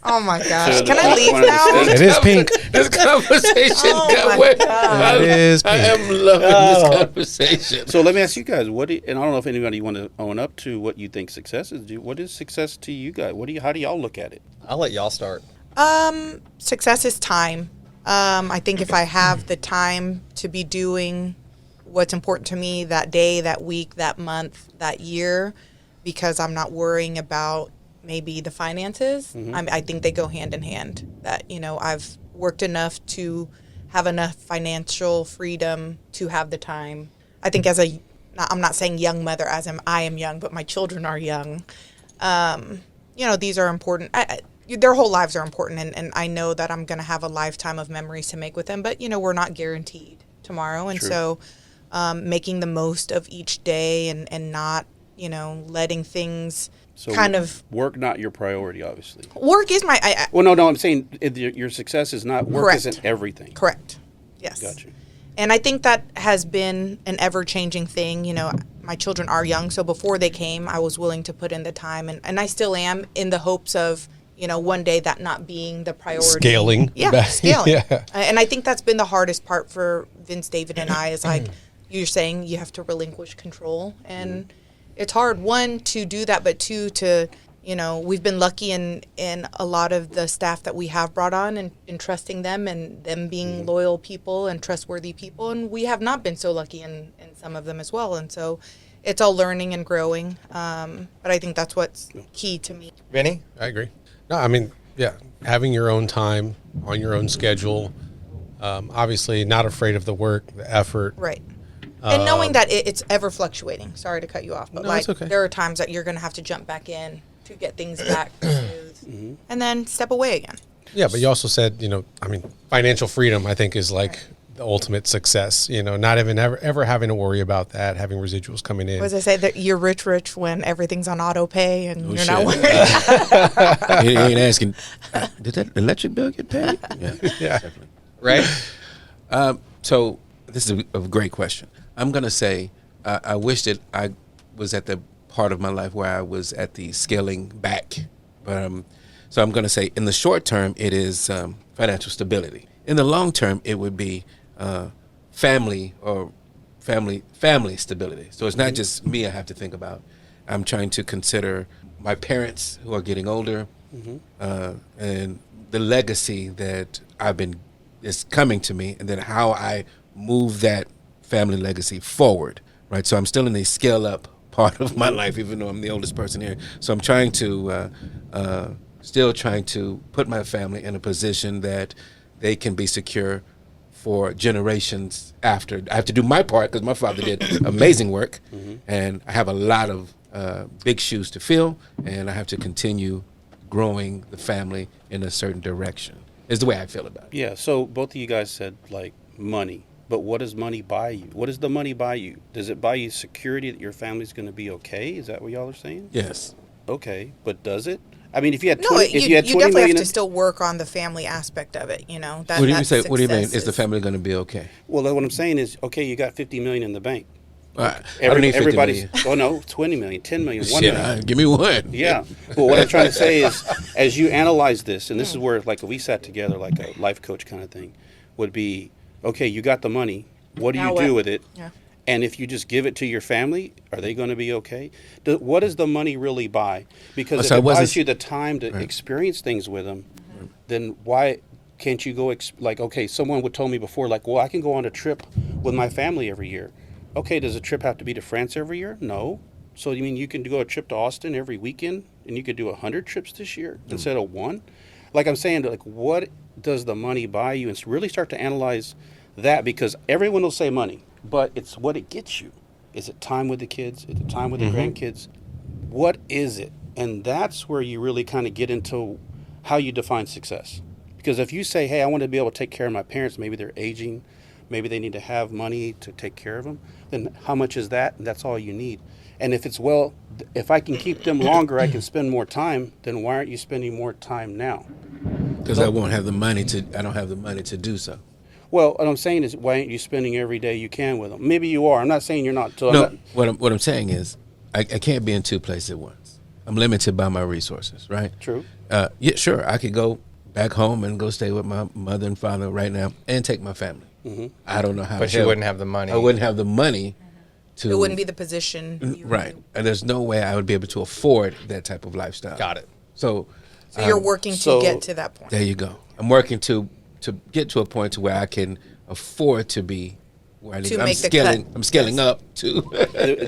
Oh my gosh. So Can I leave one of the now? things- It is pink. This conversation got my way. God. It is I pink. am loving this conversation. So let me ask you guys, and I don't know if anybody want to own up to what you think success is. What is success to you guys? How do y'all look at it? I'll let y'all start. Success is time. I think if I have the time to be doing what's important to me that day, that week, that month, that year, because I'm not worrying about maybe the finances, I think they go hand in hand. That, I've worked enough to have enough financial freedom to have the time. I think I'm not saying young mother as I am young, but my children are young. These are important. Their whole lives are important, and I know that I'm going to have a lifetime of memories to make with them, but, we're not guaranteed tomorrow. And True. so making the most of each day and not, letting things So kind of... work not your priority, obviously. Work is my... Well, no, I'm saying your success is not work. Correct. Isn't everything. Correct. Yes. Gotcha. And I think that has been an ever-changing thing. My children are young, so before they came, I was willing to put in the time, and I still am, in the hopes of, one day that not being the priority. Scaling. Yeah, scaling. Yeah. And I think that's been the hardest part for Vince, David, and I, is like, you're saying you have to relinquish control. And it's hard, one, to do that, but two, to, You know, we've been lucky in a lot of the staff that we have brought on and trusting them and them being loyal people and trustworthy people. And we have not been so lucky in some of them as well. And so it's all learning and growing. But I think that's what's key to me. Vinny? I agree. No, I mean, yeah, having your own time on your own schedule. Obviously, not afraid of the work, the effort. Right. And knowing that it's ever fluctuating. Sorry to cut you off, but No, it's okay. there are times that you're going to have to jump back in to get things back smooth and then step away again. Yeah, but you also said, I mean, financial freedom, I think, is like the ultimate success. Not even ever having to worry about that, having residuals coming in. As I say, that you're rich when everything's on auto pay and you're not shit. worried. He ain't asking, did that electric bill get paid? Yeah, Yeah. definitely. Right? So this is a great question. I'm going to say I wish that I was at the part of my life where I was at the scaling back. But so I'm going to say in the short term, it is financial stability. In the long term, it would be family stability. So it's not just me I have to think about. I'm trying to consider my parents who are getting older and the legacy that is coming to me, and then how I move that family legacy forward, right? So I'm still in the scale up part of my life, even though I'm the oldest person here. So I'm trying to, still trying to put my family in a position that they can be secure for generations after. I have to do my part because my father did amazing work, and I have a lot of big shoes to fill, and I have to continue growing the family in a certain direction, is the way I feel about it. Yeah, so both of you guys said, like, money. But what does money buy you? What does the money buy you? Does it buy you security that your family's going to be okay? Is that what y'all are saying? Yes. Okay, but does it? I mean, if you had No, 20, if you had 20 definitely have million, to still work on the family aspect of it. That, What do you that's say? What do you mean? Is the success. family going to be okay? well, what I'm saying is, okay, you got 50 million in the bank. I don't need 50 Everybody's, million. oh no, 20 million, 10 million, 1 Shit, million. give me one. Yeah. Well, what I'm trying to say is, as you analyze this, and this is where, like, if we sat together, like a life coach kind of thing, would be, okay, you got the money. What do Now you do what? with it? Yeah. And if you just give it to your family, are they going to be okay? What does the money really buy? Because So if it was buys this- you the time to experience things with them, then why can't you go, like, okay, someone would told me before, like, well, I can go on a trip with my family every year. Okay, does a trip have to be to France every year? No. So you mean you can go a trip to Austin every weekend, and you could do 100 trips this year instead of one? Like I'm saying, like, what does the money buy you? And really start to analyze that, because everyone will say money, but it's what it gets you. Is it time with the kids? Is it time with the grandkids? What is it? And that's where you really kind of get into how you define success. Because if you say, hey, I want to be able to take care of my parents, maybe they're aging, maybe they need to have money to take care of them, then how much is that? And that's all you need. And if it's, well, if I can keep them longer, I can spend more time, then why aren't you spending more time now? Because I won't have the money I don't have the money to do so. Well, what I'm saying is, why aren't you spending every day you can with them? Maybe you are. I'm not saying you're not. So No, what I'm saying is, I can't be in two places at once. I'm limited by my resources, right? True. Yeah, sure. I could go back home and go stay with my mother and father right now and take my family. I don't know how. But the you hell wouldn't have the money. I wouldn't have the money to. It wouldn't be the position. you right, would- and there's no way I would be able to afford that type of lifestyle. Got it. So So you're working to so- get to that point. there you go. I'm working to get to a point to where I can afford to be where I need. To I'm make the scaling. cut. I'm scaling Yes. up to.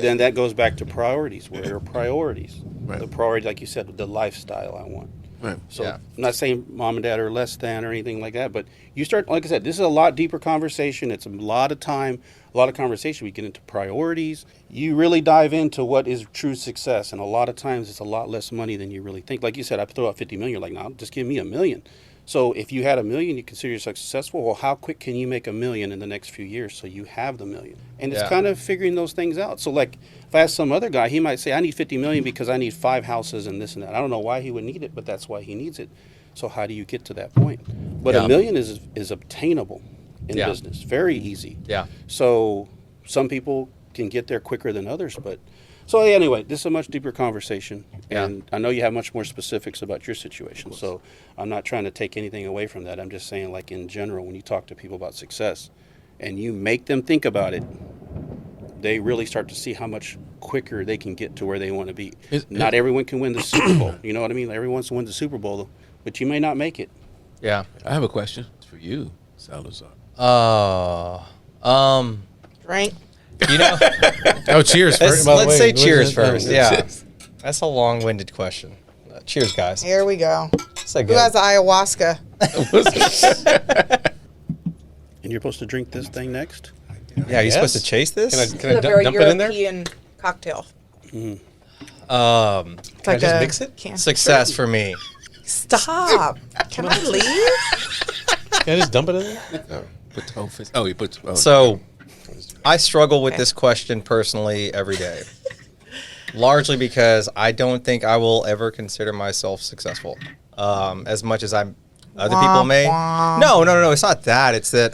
Then that goes back to priorities. What are priorities? Right. The priority, like you said, the lifestyle I want. Right. So Yeah. I'm not saying mom and dad are less than or anything like that, but you start, like I said, this is a lot deeper conversation. It's a lot of time, a lot of conversation. We get into priorities. You really dive into what is true success, and a lot of times it's a lot less money than you really think. Like you said, I throw out 50 million. You're like, no, just give me $1 million. So if you had $1 million, you consider yourself successful. Well, how quick can you make $1 million in the next few years so you have the $1 million? And it's Yeah. kind of figuring those things out. So like if I ask some other guy, he might say, I need 50 million because I need 5 houses and this and that. I don't know why he would need it, but that's why he needs it. So how do you get to that point? But Yeah. $1 million is obtainable in Yeah. business, very easy. Yeah. So some people can get there quicker than others, but so anyway, this is a much deeper conversation, Yeah. and I know you have much more specifics about your situation. So I'm not trying to take anything away from that. I'm just saying, like in general, when you talk to people about success, and you make them think about it, they really start to see how much quicker they can get to where they want to be. Not everyone can win the Super Bowl. You know what I mean? Everyone wants to win the Super Bowl, but you may not make it. Yeah. I have a question for you, Salazar. Drink. You know, Oh, cheers! First, let's say cheers first. Yeah, that's a long-winded question. Cheers, guys. Here we go. So Who good. has ayahuasca? And you're supposed to drink this thing next? Yeah, you're supposed to chase this. Can I It's a very dump it in there? European cocktail. Um, It's Can I like just a mix it? can- success for me. Stop. Can I leave? Can I just dump it in there? Oh, put the whole fist. Oh, he puts. Oh, So, I struggle with this question personally every day, largely because I don't think I will ever consider myself successful, as much as other people may. No. It's not that. It's that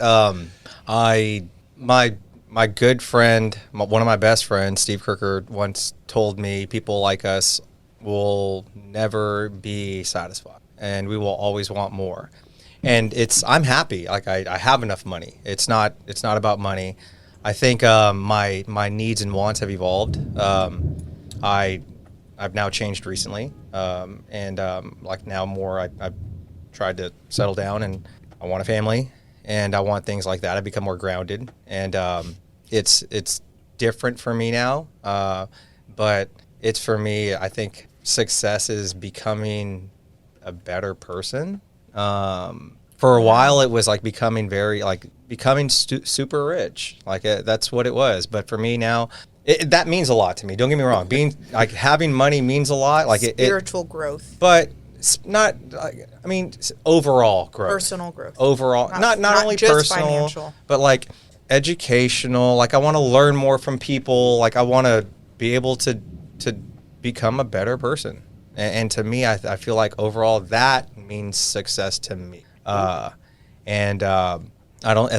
my good friend, one of my best friends, Steve Kirker, once told me people like us will never be satisfied, and we will always want more. And I'm happy. Like I have enough money. It's not about money. I think my needs and wants have evolved. I've now changed recently, and like now more. I've tried to settle down, and I want a family, and I want things like that. I become more grounded, and it's different for me now. But it's for me. I think success is becoming a better person. For a while, it was like becoming super rich. Like that's what it was. But for me now, that means a lot to me. Don't get me wrong. Being like having money means a lot. Like Spiritual growth. but it's not. I mean, overall growth. Personal growth. Overall, not only just personal, financial. but like educational. Like I want to learn more from people. Like I want to be able to become a better person. And to me, I feel like overall that means success to me. I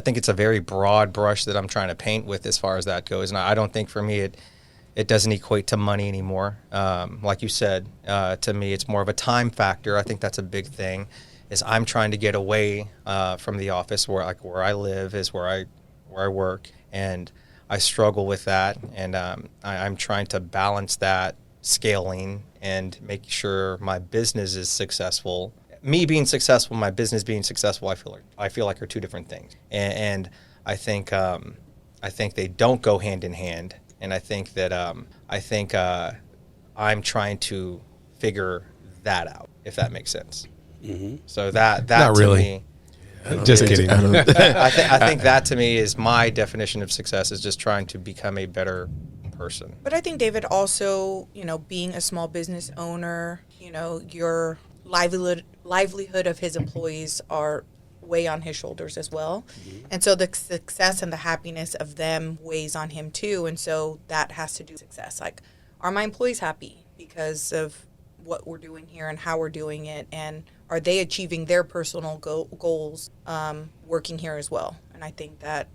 think it's a very broad brush that I'm trying to paint with as far as that goes. And I don't think for me it doesn't equate to money anymore. Like you said, to me it's more of a time factor. I think that's a big thing. Is I'm trying to get away from the office where I live is where I work, and I struggle with that. And I'm trying to balance that scaling and make sure my business is successful. Me being successful, my business being successful, I feel like are two different things, and I think they don't go hand in hand. And I think that I'm trying to figure that out, if that makes sense. Mm-hmm. So that Not to really. me, Just kidding. I think that to me is my definition of success, is just trying to become a better person. But I think David also, being a small business owner, your livelihood of his employees are weigh on his shoulders as well. Mm-hmm. And so the success and the happiness of them weighs on him too. And so that has to do with success. Like, are my employees happy because of what we're doing here and how we're doing it? And are they achieving their personal goals working here as well? And I think that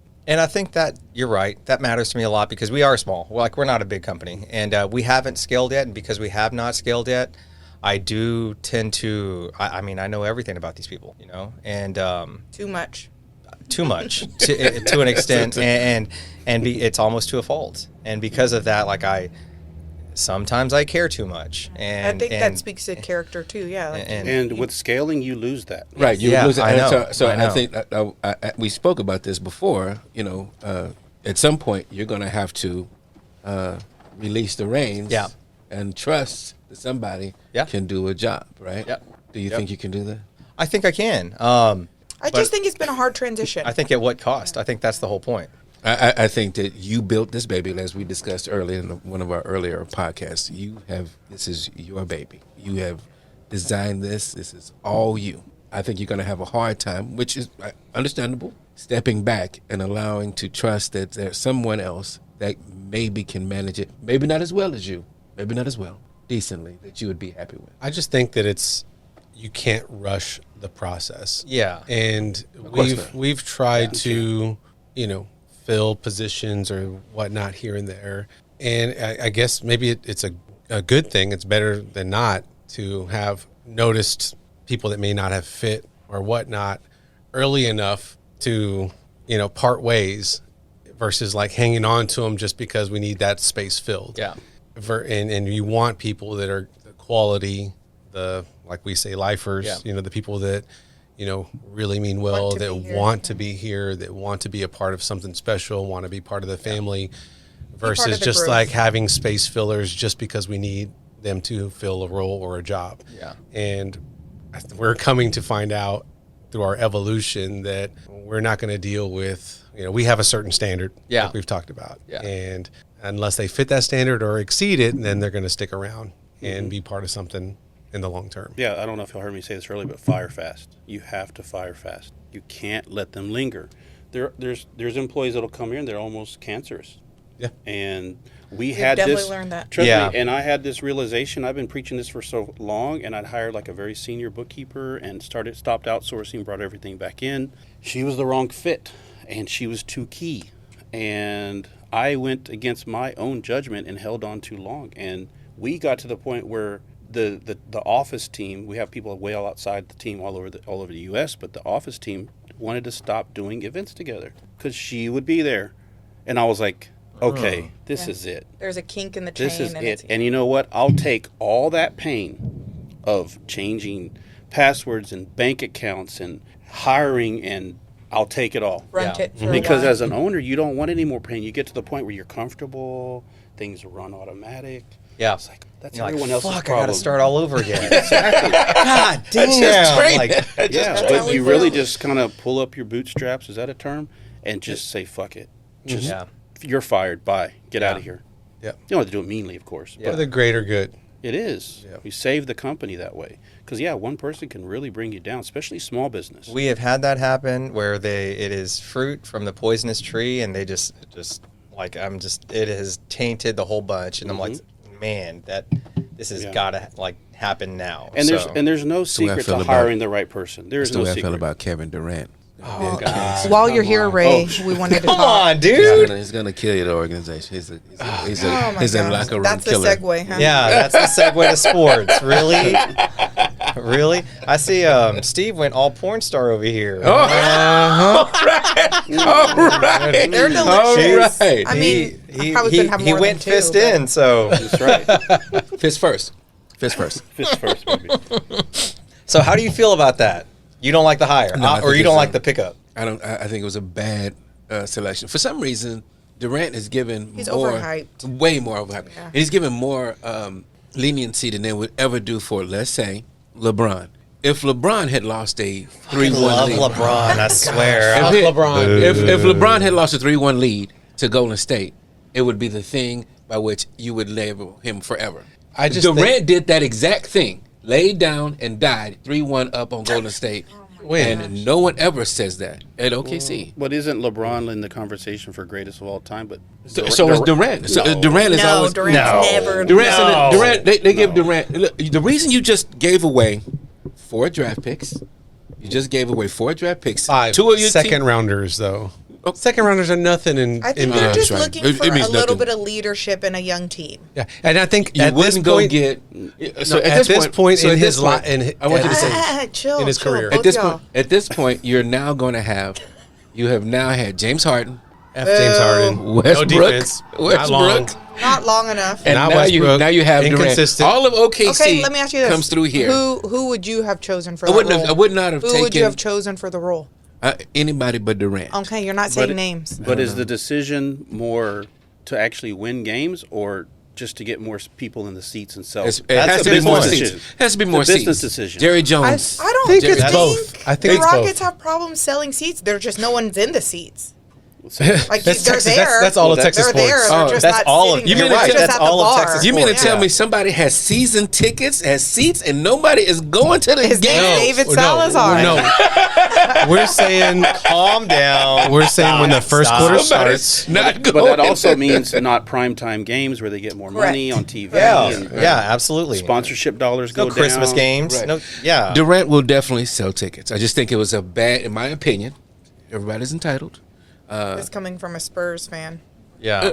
you're right. That matters to me a lot because we are small. We're not a big company, and we haven't scaled yet. And because we have not scaled yet, I do tend to. I mean, I know everything about these people, and too much to an extent, and it's almost to a fault. And because of that, sometimes I care too much. And I think that speaks to character too. Yeah. And with scaling, you lose that. Right, you lose it. I know. So I know. I think we spoke about this before. At some point, you're going to have to release the reins, Yeah. and trust that somebody can do a job. Right? Yep. Do you think you can do that? I think I can. I just think it's been a hard transition. I think at what cost? I think that's the whole point. I think that you built this baby, as we discussed earlier in one of our earlier podcasts. This is your baby. You have designed this. This is all you. I think you're going to have a hard time, which is understandable, stepping back and allowing to trust that there's someone else that maybe can manage it. Maybe not as well as you. Maybe not as well. Decently, that you would be happy with. I just think that you can't rush the process. Yeah. And we've tried to, fill positions or whatnot here and there. And I guess maybe it's a good thing. It's better than not to have noticed people that may not have fit or whatnot early enough to, part ways versus like hanging on to them just because we need that space filled. Yeah. And you want people that are the quality, the, like we say, lifers, Yeah. you know, the people that, you know, really mean well, Want to that be here. want to be here, that want to be a part of something special, want to be part of the family, part versus of the just growth. like having space fillers just because we need them to fill a role or a job. Yeah. And we're coming to find out through our evolution that we're not going to deal with, you know, we have a certain standard, Yeah. like we've talked about. Yeah. And unless they fit that standard or exceed it, then they're going to stick around and be part of something in the long term. Yeah, I don't know if y'all heard me say this earlier, but fire fast. You have to fire fast. You can't let them linger. There's employees that'll come here and they're almost cancerous. Yeah. And we had definitely this. learned that. Trust Yeah. me, and I had this realization. I've been preaching this for so long, and I'd hired like a very senior bookkeeper and stopped outsourcing, brought everything back in. She was the wrong fit, and she was too key. And I went against my own judgment and held on too long. And we got to the point where the office team, we have people way outside the team all over the U.S., but the office team wanted to stop doing events together because she would be there. And I was like, okay, this is it. There's a kink in the chain. This is and it. it's- And you know what? I'll take all that pain of changing passwords and bank accounts and hiring, and I'll take it all. Runt Yeah. it for a Because while. as an owner, you don't want any more pain. You get to the point where you're comfortable, things run automatic. Yeah. It's like, that's You're like, everyone else's fuck, problem. I got to start all over again. God damn. Like, Yeah, how but we you really feel. just kind of pull up your bootstraps, is that a term? And just say, fuck it. Just, Yeah. you're fired. Bye. Get out of Yeah. here. Yeah. You don't have to do it meanly, of course. For the greater good. It is. Yeah. You save the company that way. Because, yeah, one person can really bring you down, especially small business. we have had that happen where it is fruit from the poisonous tree, and they just like, it has tainted the whole bunch. And I'm like, man, this has Yeah. got to like happen now. and So- there's no way I secret feel to about- hiring the right person. There That's is the no way I secret. feel about Kevin Durant. While you're here, Ray, we wanted to Come talk. on, dude. He's gonna kill your organization. He's a Oh my he's a gosh. locker room That's killer. the segue, huh? Yeah, that's the segue to sports. Really? Really? I see Steve went all porn star over here. All right. They're delicious. All right. I mean, I he, probably he, couldn't have he more went than two, fist but- in, so That's right. Fist first. Fist first. Fist first, baby. so how do you feel about that? You don't like the hire, No, I or think you don't it's, like the pickup? I think it was a bad selection. For some reason, Durant is given He's more, overhyped. way more overhyped. Yeah. And he's given more leniency than they would ever do for, let's say, LeBron. If LeBron had lost a 3-1 Love lead, LeBron, I swear. Fuck LeBron. if LeBron had lost a 3-1 lead to Golden State, it would be the thing by which you would label him forever. I just Durant think- did that exact thing, laid down and died 3-1 up on Golden State. And no one ever says that at OKC. But isn't LeBron in the conversation for greatest of all time? But So is Durant. So No. Durant is No, always Durant's never. Durant's in the- No. Durant. They give Durant. Look, the reason you just gave away 4 draft picks. You just gave away 4 draft picks. 5 2 of your second rounders, though. Second rounders are nothing in I think NBA. they're that's just right. looking It for means a little nothing. bit of leadership in a young team. Yeah, and I think You at this wouldn't go point, get. so at this point so in at his this li- point, in- I want you to at- say Chill. in his chill, career. both at this y'all. point. At this point, you're now going to have. You have now had James Harden, F. James Harden, no Westbrook, defense, not long. Not long enough. and Now now you Westbrook, have Durant. inconsistent. All of OKC Okay, let me ask you this: comes through here. Who would you have chosen for I that wouldn't role? have. I would not have Who taken would you have chosen for the role? Anybody but Durant. Okay, you're not saying But- names. But is the decision more to actually win games or just to get more people in the seats and sell? It That's has a to be big more decision. seats. Has to be It's a more business seats. decision. Jerry I Jones. don't think think it's both. I think the it's both. Rockets have problems selling seats. They're just no one's in the seats. Like That's they're Texas. there. That's all of Well, Texas They're there. sports. They're Oh, just that's not all of- sitting you're there. right, They're just that's at the all of bar. Texas You mean to sports. tell Yeah. me somebody has season tickets, has seats, and nobody is going to the His game? name's David No, Salazar. No, we're saying Calm down. we're saying when the first Stop. quarter Somebody's starts. not going. But that also means not primetime games where they get more money Correct. on TV. Yeah, and yeah, absolutely. Sponsorship dollars No go Christmas down. games. Right. No, yeah. Durant will definitely sell tickets. I just think it was a bad, in my opinion. Everybody's entitled. It's coming from a Spurs fan. Yeah.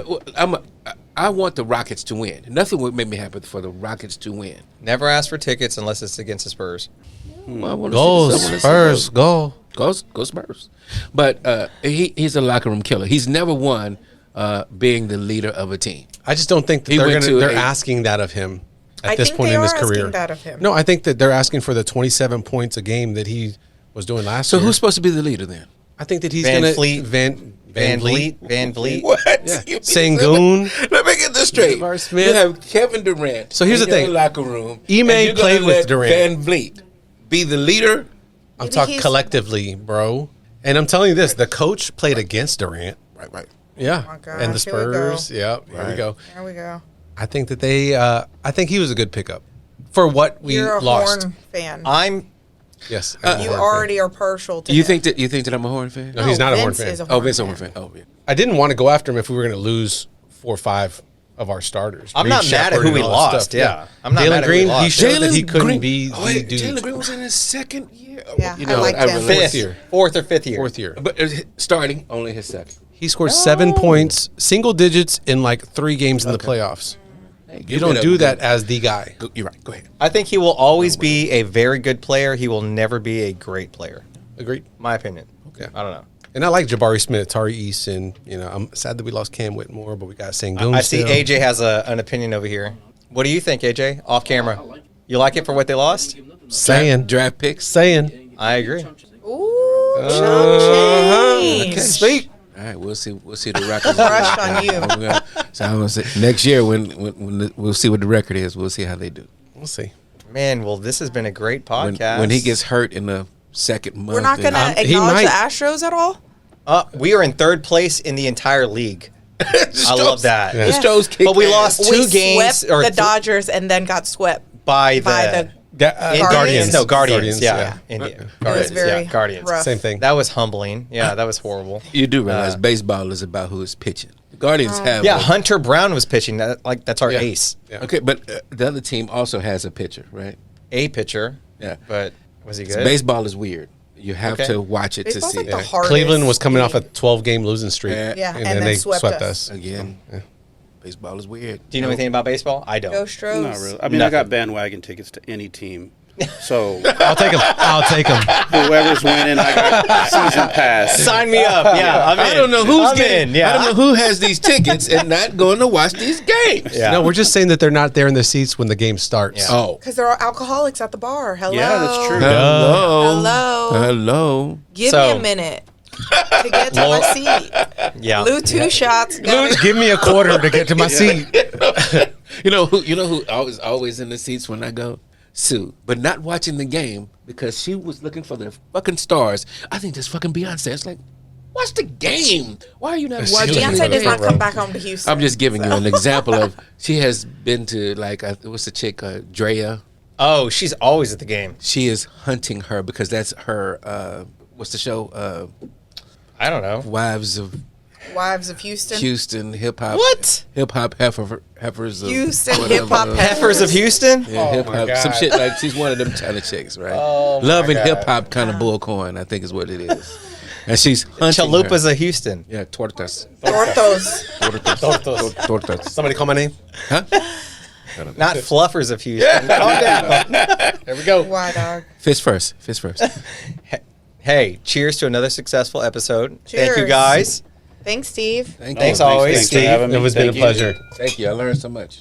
I want the Rockets to win. Nothing would make me happy for the Rockets to win. Never ask for tickets unless it's against the Spurs. Well, I wanna Go see- I wanna see Spurs, go. Go Spurs. But he's a locker room killer. He's never won being the leader of a team. I just don't think that they're asking that of him at this point in his career. That of him. No, I think that they're asking for the 27 points a game that he was doing last year. So who's supposed to be the leader then? I think that he's Van going to Fleet. Van Vliet. Van Vliet. What? Yeah. Sengun. Let me get this straight. Jabari Smith. You have Kevin Durant. So here's in the thing. your locker room. Ime and you're played gonna with let Durant. Van Vliet be the leader. I'm Maybe talking he's- collectively, bro. And I'm telling you this: the coach played against Durant. Right. Yeah, Oh my gosh, and the here we go. Spurs. Yeah, here we go. There we go. I think that they. I think he was a good pickup for what we You're a lost. Horn fan. I'm Yes, I'm a you Horn already are partial to You him. think that I'm a Horn fan? fan. No, he's not a Horn Vince fan. is a Oh, Horn Vince a fan. Horn fan. Oh, yeah. I didn't want to go after him if we were going to lose 4 or 5 of our starters. I'm Reed not mad at Shepherd who and we all that lost. stuff. Yeah. I'm not Jalen mad at who we Green, lost. he showed that he couldn't Green- be Oh, the wait, dude. Jalen Green was in his second year. Yeah, I liked him. really Fifth, Fourth year. fourth or fifth year. 4th year. But starting only his second. He scored 7 points, single digits in like 3 games in the playoffs. Hey, You don't do that as the guy. You're right. Go ahead. I think he will always be a very good player. He will never be a great player. Agreed. My opinion. Okay. I don't know. And I like Jabari Smith, Tari Eason. You know, I'm sad that we lost Cam Whitmore, but we got Sengun. I see still. AJ has an opinion over here. What do you think, AJ? Off camera. You like it for what they lost? saying. Draft picks. Saying. I agree. Ooh, Okay. change. Speak. All right, we'll see. We'll see the record. Rush on you. So I was next year when we'll see what the record is. We'll see how they do. We'll see. Man, well, this has been a great When, podcast. when he gets hurt in the second month, We're not going and- to he acknowledge might. the Astros at all? We are in 3rd place in the entire league. I love that. Yeah. The Stros kicked But we ass. lost 2 We games swept the Dodgers and then got swept by by the the. Guardians. No, Guardians. Guardians, Yeah. yeah. India. It Guardians. was very Yeah, Guardians. rough. Same thing. That was humbling. Yeah, that was horrible. You do realize baseball is about who is pitching. The Guardians have Yeah, Hunter Brown was pitching. That's our Yeah. ace. Yeah. Okay, but the other team also has a pitcher, right? A pitcher. Yeah. But was he So good? baseball is weird. You have Okay. to watch it Baseball's to see like the it. hardest Cleveland was coming off a game. 12-game losing streak. Yeah. and then then they swept swept us. us. Again, baseball is weird. Do you know anything about baseball? I don't. Go Stros. Not really. I mean, I got bandwagon tickets to any team. So I'll take him. I'll take him. whoever's winning, I got season pass. Sign me up. Yeah, I'm in. I don't know who's I'm getting. in. Yeah. I don't know who has these tickets and not going to watch these games. Yeah. No, we're just saying that they're not there in the seats when the game starts. Yeah. Oh, Because there are alcoholics at the bar. Hello. Yeah, that's true. hello, Hello. hello. Give So- me a minute to get to my seat. Yeah. Lou, 2 shots. Got it. Give me a quarter to get to my seat. You know who always in the seats when I go? Sue, but not watching the game because she was looking for the fucking stars. I think that's fucking Beyonce. It's like, watch the game. Why are you not She watching was the Beyonce game? does not come back home to Houston. I'm just giving you an example of she has been to like what's the chick Drea. Oh, she's always at the game. She is hunting her because that's her. What's the show? I don't know. Wives of Wives of Houston. Houston, hip hop. What? Hip hop heifers of Houston whatever. hip-hop Heifers of Houston? Yeah, hip my hop, some God. shit like she's one of them kind of chicks, right? Oh, my Love and God. hip hop kind of bullcorn, I think is what it is. And she's hunting Chalupa's her. of Houston. Yeah, tortas. Orthos. Tortas. Somebody call my name. Huh? Not fluffers of Houston. Calm down. There we go. Why, dog? Fist first. Fist first. Hey, cheers to another successful episode. Thank you, Cheers. guys. Thanks, Steve. Thank Thanks you. always, Thanks for Steve. having me. It was been a Thank you. pleasure. Thank you. I learned so much.